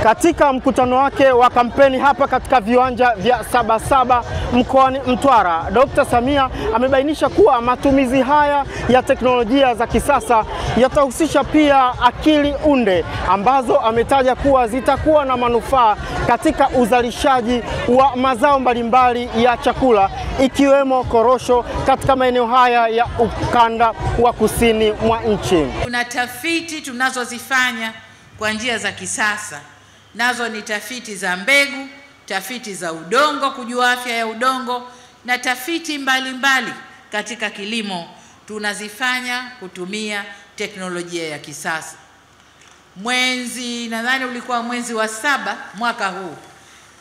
Katika mkutano wake wa kampeni hapa katika viwanja vya Sabasaba mkoani Mtwara, Dr. Samia amebainisha kuwa matumizi haya ya teknolojia za kisasa yatahusisha pia akili unde ambazo ametaja kuwa zitakuwa na manufaa katika uzalishaji wa mazao mbalimbali ya chakula ikiwemo korosho katika maeneo haya ya ukanda wa kusini mwa nchi. Kuna tafiti tunazozifanya kwa njia za kisasa. Nazo ni tafiti za mbegu, tafiti za udongo, kujua afya ya udongo, na tafiti mbalimbali katika kilimo tunazifanya kutumia teknolojia ya kisasa. Nadhani ulikuwa mwezi wa 7 mwaka huu,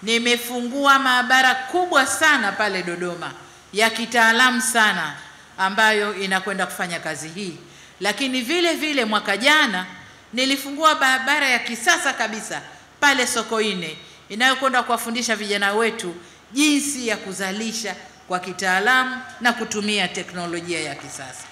nimefungua maabara kubwa sana pale Dodoma ya kitaalamu sana ambayo inakwenda kufanya kazi hii. Lakini vile vile mwaka jana nilifungua maabara ya kisasa kabisa pale Sokoine inayokwenda kuwafundisha vijana wetu jinsi ya kuzalisha kwa kitaalamu na kutumia teknolojia ya kisasa.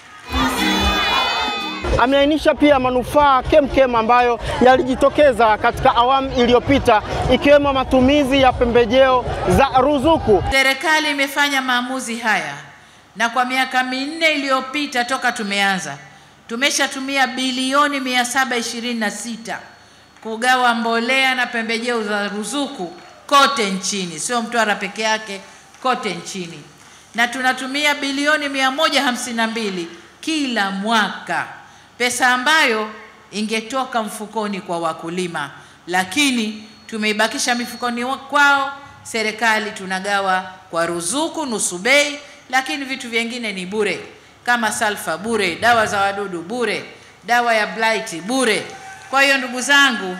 Ameainisha pia manufaa kemkem ambayo yalijitokeza katika awamu iliyopita ikiwemo matumizi ya pembejeo za ruzuku. Serikali imefanya maamuzi haya na kwa miaka 4 iliyopita toka tumeanza tumeshatumia bilioni 726 kugawa mbolea na pembejeo za ruzuku kote nchini, sio Mtwara peke yake, kote nchini. Na tunatumia bilioni 152 kila mwaka, pesa ambayo ingetoka mfukoni kwa wakulima, lakini tumeibakisha mifukoni kwao. Serikali tunagawa kwa ruzuku nusu bei, lakini vitu vingine ni bure, kama salfa bure, dawa za wadudu bure, dawa ya blight bure. Kwa hiyo ndugu zangu,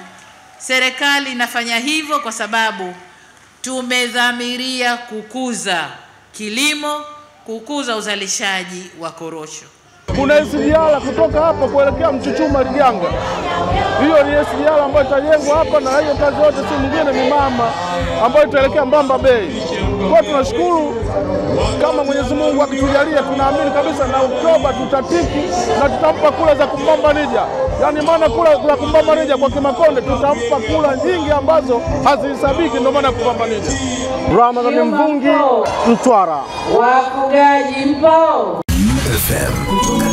serikali inafanya hivyo kwa sababu tumedhamiria kukuza kilimo, kukuza uzalishaji wa korosho. Kuna SGR kutoka hapa kuelekea Mchuchuma Liganga. Hiyo ni SGR ambayo itajengwa hapa, na hiyo kazi yote si mwingine ni mama ambayo itaelekea Mbamba Bay. Kwa tunashukuru, kama Mwenyezi Mungu akitujalia, tunaamini kabisa na Oktoba tutatiki na tutampa kula za kupambanija. Yaani maana kula za kupambanija kwa Kimakonde tutampa kula nyingi ambazo hazihesabiki, ndio maana kupambanija. Ramadhani Mvungi, Mtwara. Wafugaji mpo. FM.